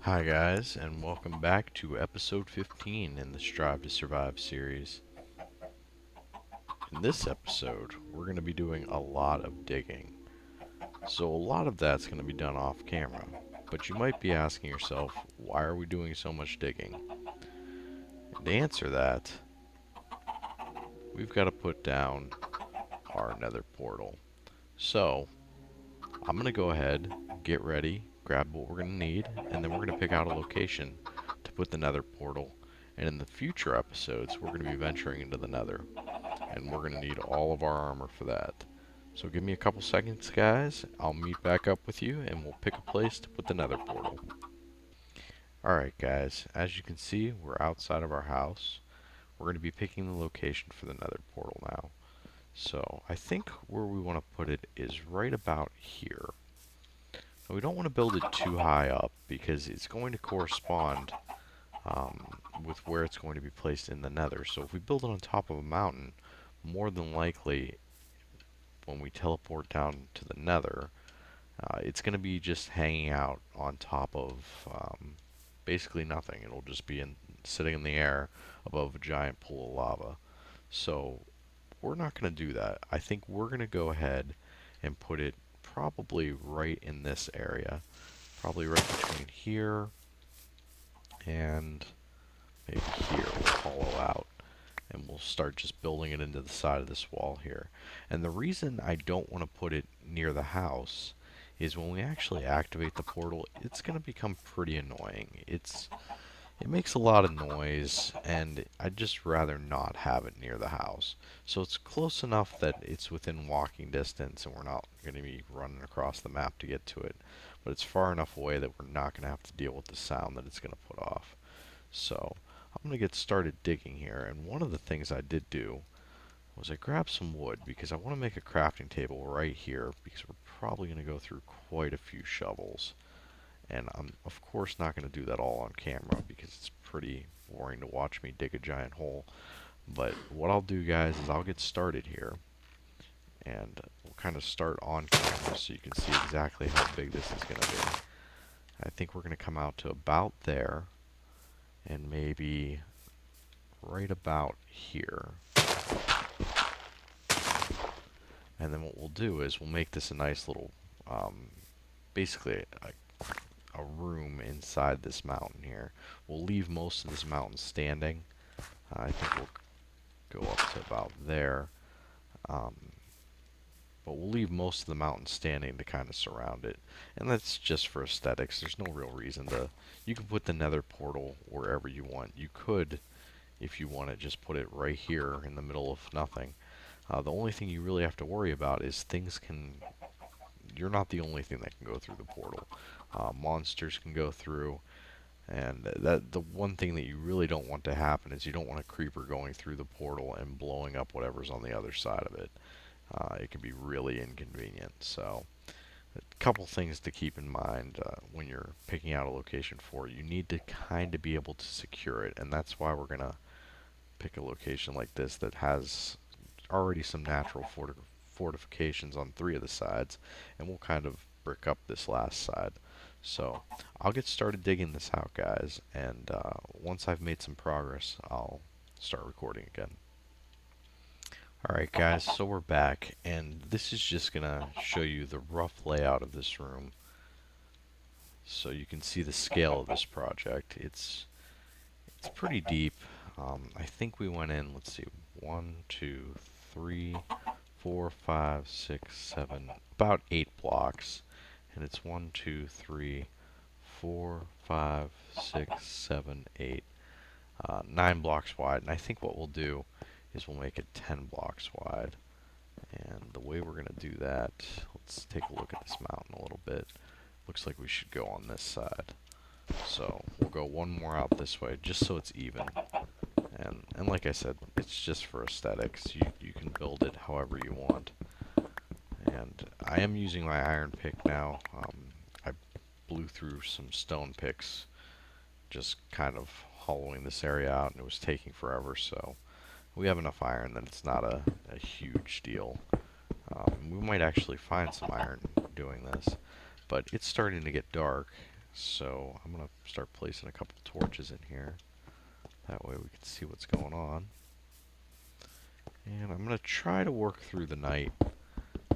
Hi guys, and welcome back to episode 15 in the Strive to Survive series. In this episode, we're going to be doing a lot of digging. So a lot of that's going to be done off camera, but you might be asking yourself, why are we doing so much digging? And to answer that, we've got to put down our nether portal. So, I'm going to go ahead, get ready, grab what we're going to need, and then we're going to pick out a location to put the nether portal. And in the future episodes, we're going to be venturing into the nether. And we're going to need all of our armor for that. So give me a couple seconds, guys. I'll meet back up with you, and we'll pick a place to put the nether portal. Alright, guys. As you can see, we're outside of our house. We're going to be picking the location for the nether portal now. So I think where we want to put it is right about here. Now, we don't want to build it too high up because it's going to correspond with where it's going to be placed in the nether. So if we build it on top of a mountain, more than likely when we teleport down to the nether, it's going to be just hanging out on top of basically nothing. It'll just be sitting in the air above a giant pool of lava. So we're not going to do that. I think we're going to go ahead and put it probably right in this area. Probably right between here and maybe here. We'll hollow out. And we'll start just building it into the side of this wall here. And the reason I don't want to put it near the house is when we actually activate the portal, it's going to become pretty annoying. It makes a lot of noise, and I'd just rather not have it near the house. So it's close enough that it's within walking distance, and we're not going to be running across the map to get to it. But it's far enough away that we're not going to have to deal with the sound that it's going to put off. So I'm going to get started digging here, and one of the things I did do was I grabbed some wood because I want to make a crafting table right here because we're probably going to go through quite a few shovels. And I'm of course not going to do that all on camera because it's pretty boring to watch me dig a giant hole. But what I'll do, guys, is I'll get started here, and we'll kind of start on camera so you can see exactly how big this is going to be. I think we're going to come out to about there, and maybe right about here. And then what we'll do is we'll make this a nice little, basically a room inside this mountain here. We'll leave most of this mountain standing. I think we'll go up to about there. But we'll leave most of the mountain standing to kind of surround it. And that's just for aesthetics. There's no real reason to... You can put the nether portal wherever you want. You could, if you want to, just put it right here in the middle of nothing. The only thing you really have to worry about is things can... You're not the only thing that can go through the portal. Monsters can go through, and the one thing that you really don't want to happen is you don't want a creeper going through the portal and blowing up whatever's on the other side of it. It can be really inconvenient. So a couple things to keep in mind when you're picking out a location for it. You need to kind of be able to secure it, and that's why we're going to pick a location like this that has already some natural fortifications on 3 of the sides, and we'll kind of brick up this last side. So I'll get started digging this out, guys, and once I've made some progress, I'll start recording again. Alright guys, so we're back, and this is just going to show you the rough layout of this room so you can see the scale of this project. It's pretty deep. I think we went in, let's see, 1, 2, 3, 4, 5, 6, 7, about 8 blocks. And it's 1, 2, 3, 4, 5, 6, 7, 8, 9 blocks wide. And I think what we'll do is we'll make it 10 blocks wide. And the way we're going to do that, let's take a look at this mountain a little bit. Looks like we should go on this side. So we'll go one more out this way just so it's even. And like I said, it's just for aesthetics. You can build it however you want. And I am using my iron pick now. I blew through some stone picks, just kind of hollowing this area out, and it was taking forever, so we have enough iron that it's not a huge deal. We might actually find some iron doing this, but it's starting to get dark. So I'm going to start placing a couple torches in here. That way we can see what's going on. And I'm going to try to work through the night.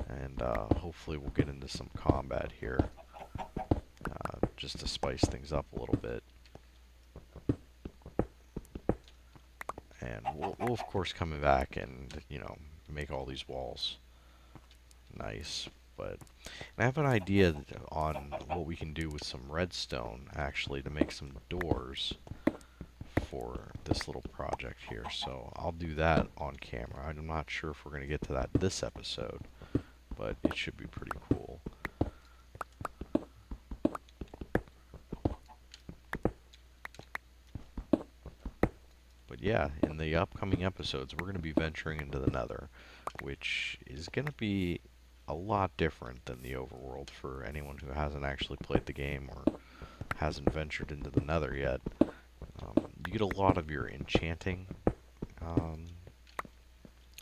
And hopefully we'll get into some combat here. Just to spice things up a little bit. And we'll of course come back and, you know, make all these walls nice. But I have an idea on what we can do with some redstone, actually, to make some doors for this little project here. So I'll do that on camera. I'm not sure if we're going to get to that this episode, but it should be pretty cool. But yeah, in the upcoming episodes, we're going to be venturing into the Nether, which is going to be a lot different than the overworld for anyone who hasn't actually played the game or hasn't ventured into the Nether yet. You get a lot of your enchanting,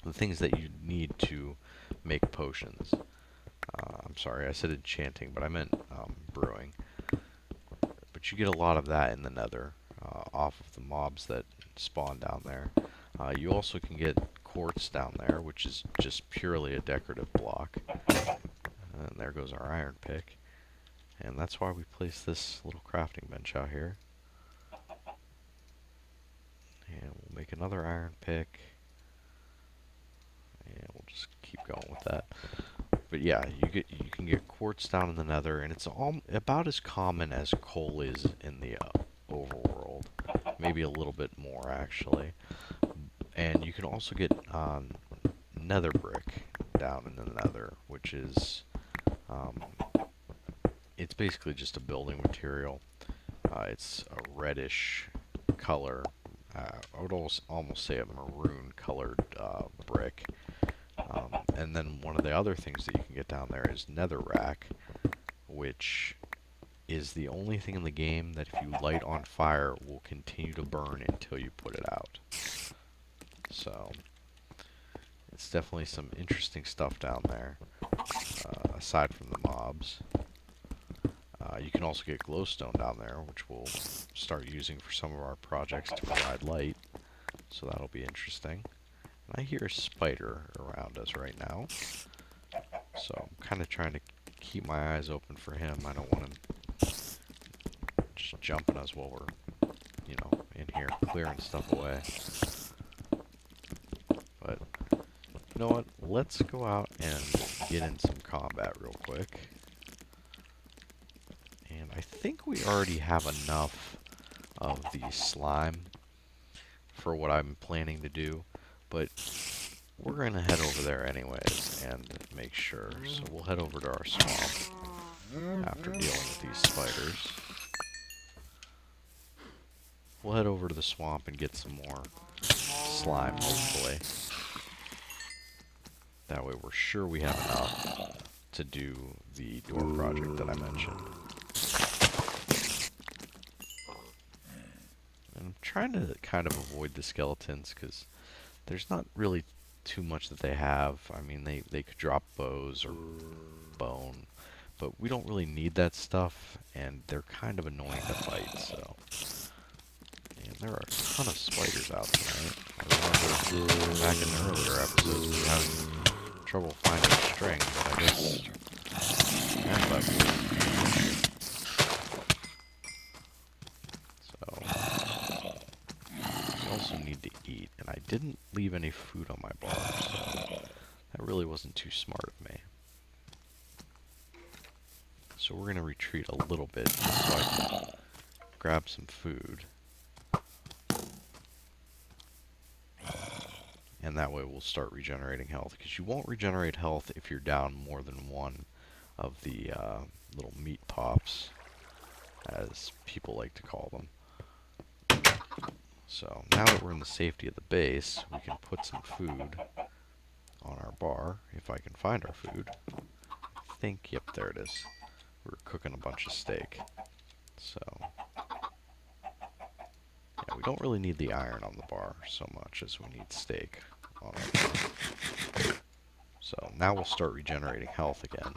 the things that you need to make potions. I'm sorry, I said enchanting, but I meant brewing. But you get a lot of that in the Nether, off of the mobs that spawn down there. You also can get quartz down there, which is just purely a decorative block. And there goes our iron pick. And that's why we place this little crafting bench out here. And we'll make another iron pick. And we'll just keep going with that. But yeah, you can get quartz down in the Nether, and it's about as common as coal is in the overworld. Maybe a little bit more, actually. And you can also get nether brick down in the Nether, which is it's basically just a building material. It's a reddish color. I would almost say a maroon colored brick. And then one of the other things that you can get down there is netherrack, which is the only thing in the game that if you light on fire will continue to burn until you put it out. So it's definitely some interesting stuff down there, aside from the mobs. You can also get glowstone down there, which we'll start using for some of our projects to provide light. So that'll be interesting. And I hear a spider around us right now. So I'm kind of trying to keep my eyes open for him. I don't want him just jumping us while we're, you know, in here clearing stuff away. But, you know what? Let's go out and get in some combat real quick. And I think we already have enough of the slime for what I'm planning to do. But we're going to head over there anyways and make sure. So we'll head over to our swamp after dealing with these spiders. We'll head over to the swamp and get some more slime, hopefully. That way we're sure we have enough to do the door project that I mentioned. And I'm trying to kind of avoid the skeletons because there's not really too much that they have. I mean, they could drop bows or bone, but we don't really need that stuff, and they're kind of annoying to fight, so. And there are a ton of spiders out tonight. I remember back in the earlier episodes we were having trouble finding string, but I guess that level. So, we also need to eat, and I didn't leave any food on my bar, so that really wasn't too smart of me. So we're going to retreat a little bit just so I can grab some food. And that way we'll start regenerating health, because you won't regenerate health if you're down more than one of the little meat pops, as people like to call them. So now that we're in the safety of the base, we can put some food on our bar, if I can find our food. I think, yep, there it is. We're cooking a bunch of steak. So, yeah, we don't really need the iron on the bar so much as we need steak on our bar. So now we'll start regenerating health again.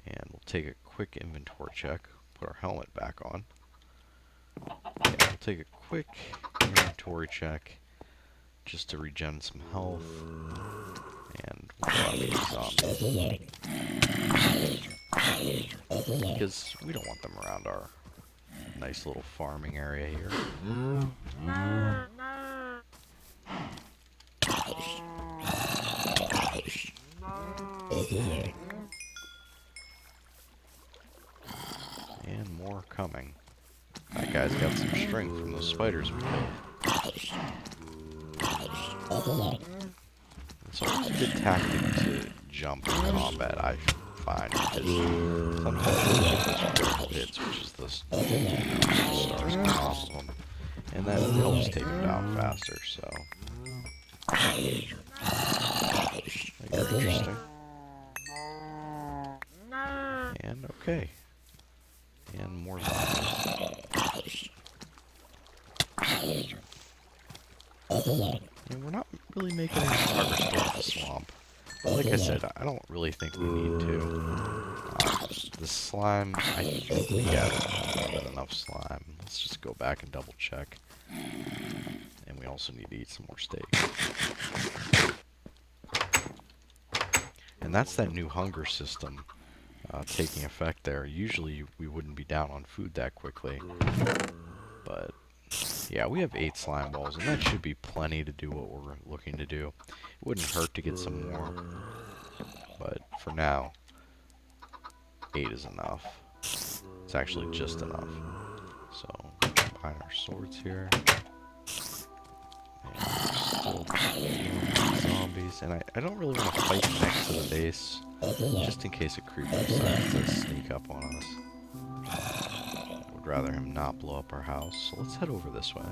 And we'll take a quick inventory check. put our helmet back on. Yeah, we'll take a quick inventory check just to regen some health. And we'll go out to zombies. Because we don't want them around our nice little farming area here. And more coming. That guy's got some strength from those spiders we killed. It's always a good tactic to jump in combat, I find, because sometimes you get those critical hits, which is the stars come off of them, and that helps take them down faster, so. Interesting. And okay. And more zombies. And we're not really making any progress towards the swamp. But like I said, I don't really think we need to. The slime, I think we have more than enough slime. Let's just go back and double check. And we also need to eat some more steak. And that's that new hunger system taking effect there. Usually we wouldn't be down on food that quickly. But yeah, we have 8 slime balls, and that should be plenty to do what we're looking to do. It wouldn't hurt to get some more, but for now, 8 is enough. It's actually just enough. So, combine our swords here. And still zombies, and I don't really want to fight next to the base, just in case a creeper decides to sneak up on us. Would rather him not blow up our house, so let's head over this way.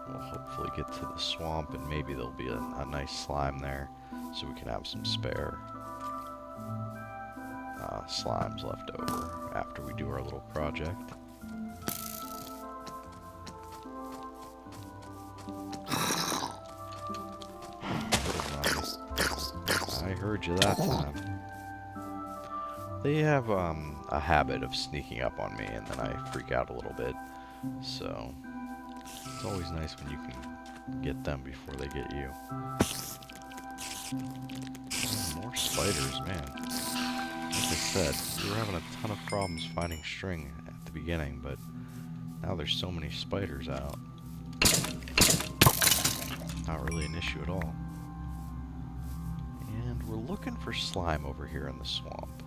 We'll hopefully get to the swamp, and maybe there'll be a nice slime there, so we can have some spare slimes left over after we do our little project. I heard you that time. They have a habit of sneaking up on me, and then I freak out a little bit. So it's always nice when you can get them before they get you. Oh, more spiders, man. Like I said, we were having a ton of problems finding string at the beginning, but now there's so many spiders out. Not really an issue at all. And we're looking for slime over here in the swamp.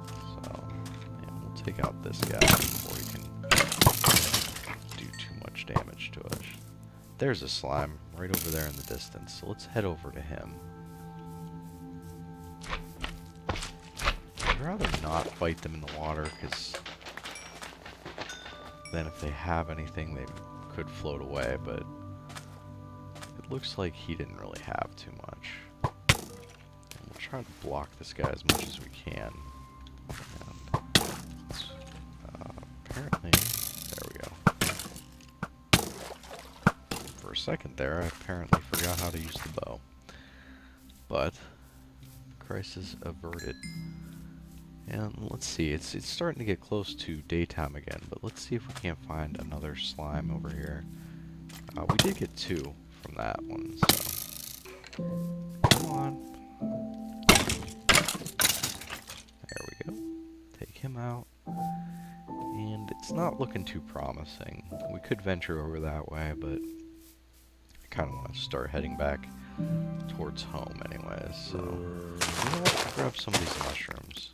So, yeah, we'll take out this guy before he can do too much damage to us. There's a slime right over there in the distance, so let's head over to him. I'd rather not fight them in the water, because then if they have anything, they could float away, but it looks like he didn't really have too much. And we'll try to block this guy as much as we can. And, apparently, there we go. For a second there, I apparently forgot how to use the bow. But, crisis averted. And let's see, it's starting to get close to daytime again, but let's see if we can't find another slime over here. We did get 2 from that one, so come on. There we go. Take him out. And it's not looking too promising. We could venture over that way, but I kind of want to start heading back towards home anyways, so you know what? I'll grab some of these mushrooms.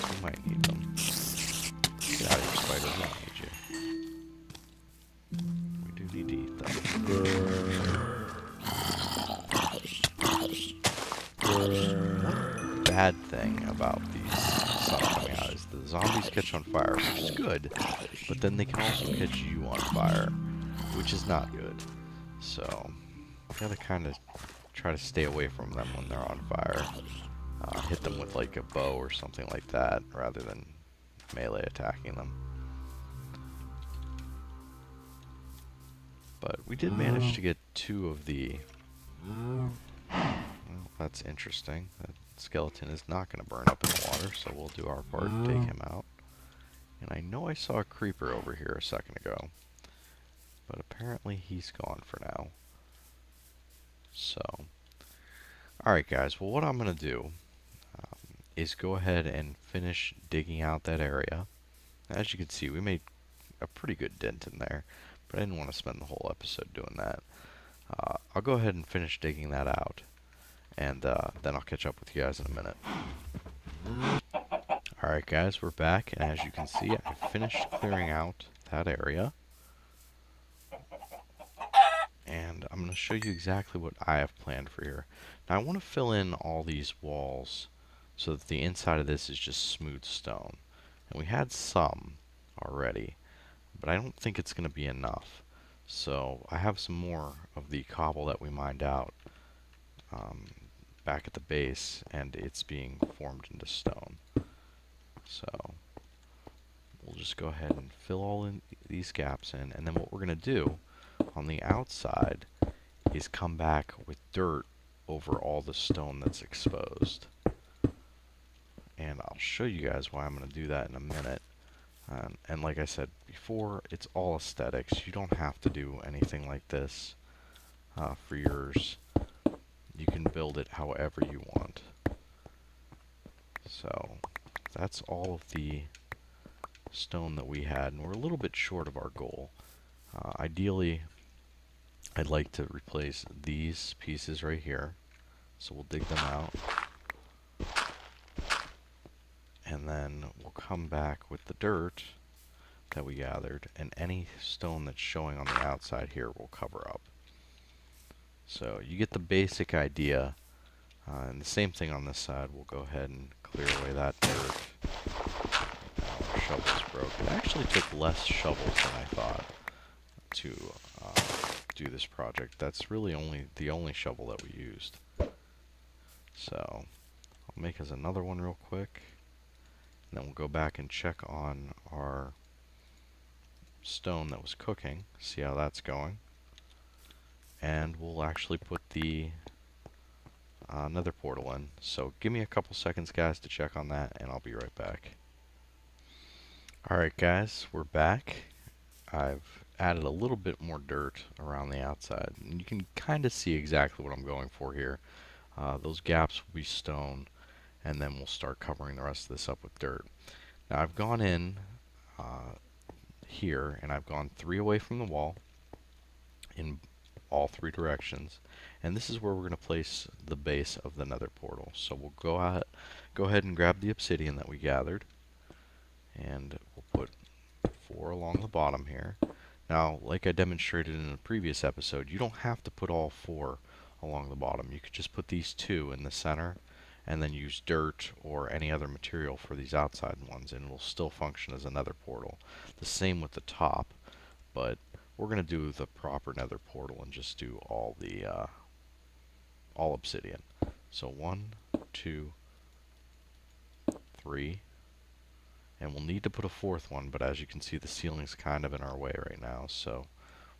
We might need them. Get out of here, spiders. I don't need you. We do need to eat them. One bad thing about these sun coming out is the zombies catch on fire, which is good, but then they can also catch you on fire, which is not good. So gotta kind of try to stay away from them when they're on fire. Hit them with like a bow or something like that, rather than melee attacking them. But we did manage to get 2 of the Well, that's interesting. That skeleton is not going to burn up in the water, so we'll do our part and take him out. And I know I saw a creeper over here a second ago, but apparently he's gone for now. So, alright guys, well what I'm going to do is go ahead and finish digging out that area. As you can see, we made a pretty good dent in there, but I didn't want to spend the whole episode doing that. I'll go ahead and finish digging that out, and then I'll catch up with you guys in a minute. Alright guys, we're back, and as you can see, I finished clearing out that area. And I'm going to show you exactly what I have planned for here. Now I want to fill in all these walls so that the inside of this is just smooth stone. And we had some already, but I don't think it's going to be enough. So I have some more of the cobble that we mined out back at the base, and it's being formed into stone. So we'll just go ahead and fill all in these gaps in, and then what we're going to do on the outside is come back with dirt over all the stone that's exposed. And I'll show you guys why I'm going to do that in a minute. And like I said before, it's all aesthetics. You don't have to do anything like this for yours. You can build it however you want. So that's all of the stone that we had, and we're a little bit short of our goal. Ideally, I'd like to replace these pieces right here. So we'll dig them out. And then we'll come back with the dirt that we gathered, and any stone that's showing on the outside here will cover up. So you get the basic idea. And the same thing on this side. We'll go ahead and clear away that dirt. Our shovel's broken. It actually took less shovels than I thought to do this project. That's really the only shovel that we used. So I'll make us another one real quick, and then we'll go back and check on our stone that was cooking, see how that's going, and we'll actually put the Nether portal in. So give me a couple seconds guys to check on that, and I'll be right back. Alright guys, we're back. I've added a little bit more dirt around the outside, and you can kind of see exactly what I'm going for here. Those gaps will be stone, and then we'll start covering the rest of this up with dirt. Now I've gone in here, and I've gone 3 away from the wall in all 3 directions, and this is where we're going to place the base of the Nether portal. So we'll go ahead and grab the obsidian that we gathered, and we'll put 4 along the bottom here. Now, like I demonstrated in the previous episode, you don't have to put all 4 along the bottom. You could just put these 2 in the center, and then use dirt or any other material for these outside ones, and it will still function as a Nether portal. The same with the top, but we're going to do the proper Nether portal and just do all the all obsidian. So 1, 2, 3, and we'll need to put a 4th one, but as you can see the ceiling's kind of in our way right now, so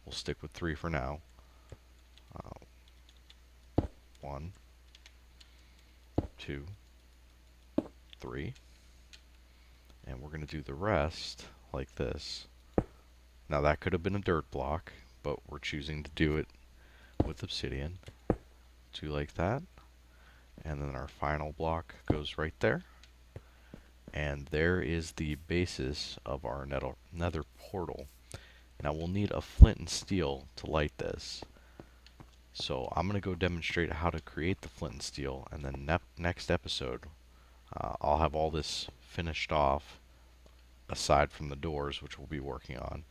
we'll stick with 3 for now. 1, 2, 3, and we're going to do the rest like this. Now that could have been a dirt block, but we're choosing to do it with obsidian. 2 like that, and then our final block goes right there. And there is the basis of our Nether portal. Now we'll need a flint and steel to light this. So I'm going to go demonstrate how to create the flint and steel, and then next episode I'll have all this finished off aside from the doors, which we'll be working on,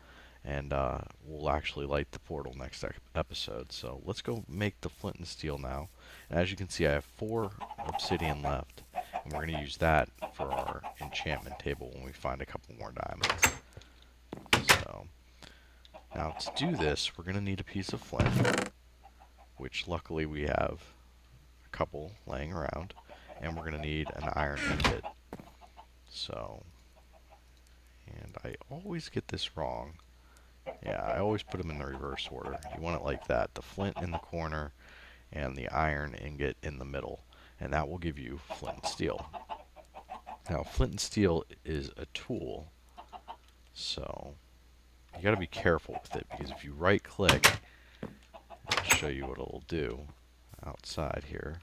and we'll actually light the portal next episode. So let's go make the flint and steel now. And as you can see, I have 4 obsidian left, and we're going to use that for our enchantment table when we find a couple more diamonds. So now to do this, we're going to need a piece of flint, which luckily we have a couple laying around, and we're going to need an iron ingot. So, and I always get this wrong. Yeah, I always put them in the reverse order. You want it like that. The flint in the corner, and the iron ingot in the middle, and that will give you flint and steel. Now, flint and steel is a tool, so you got to be careful with it, because if you right click, I'll show you what it'll do outside here.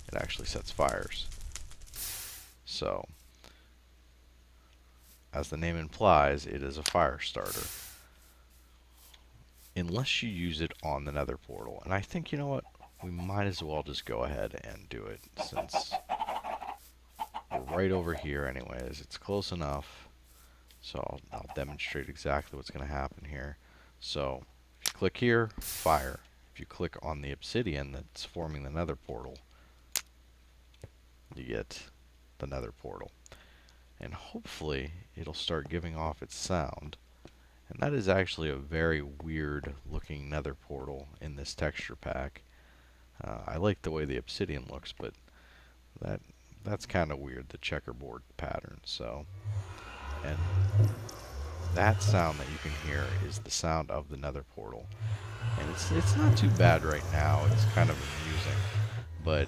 It actually sets fires. So, as the name implies, it is a fire starter. Unless you use it on the Nether portal. And I think, you know what, we might as well just go ahead and do it, since we're right over here anyways. It's close enough. So I'll demonstrate exactly what's going to happen here. So if you click here, fire. If you click on the obsidian that's forming the Nether portal, you get the Nether portal. And hopefully it'll start giving off its sound. And that is actually a very weird looking Nether portal in this texture pack. I like the way the obsidian looks, but that's kind of weird, the checkerboard pattern. So, and that sound that you can hear is the sound of the Nether portal. And it's not too bad right now. It's kind of amusing, but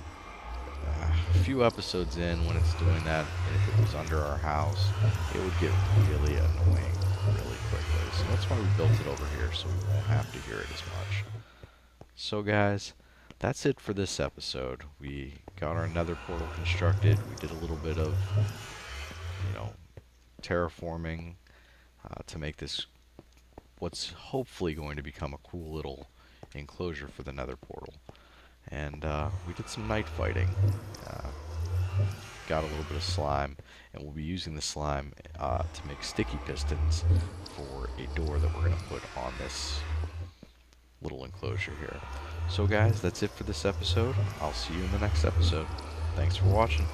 a few episodes in, when it's doing that, if it was under our house, it would get really annoying really quickly. So that's why we built it over here, so we won't have to hear it as much. So guys, that's it for this episode. We got our Nether portal constructed. We did a little bit of, terraforming to make this what's hopefully going to become a cool little enclosure for the Nether portal. And we did some night fighting. Got a little bit of slime, and we'll be using the slime to make sticky pistons for a door that we're going to put on this little enclosure here. So guys, that's it for this episode. I'll see you in the next episode. Thanks for watching.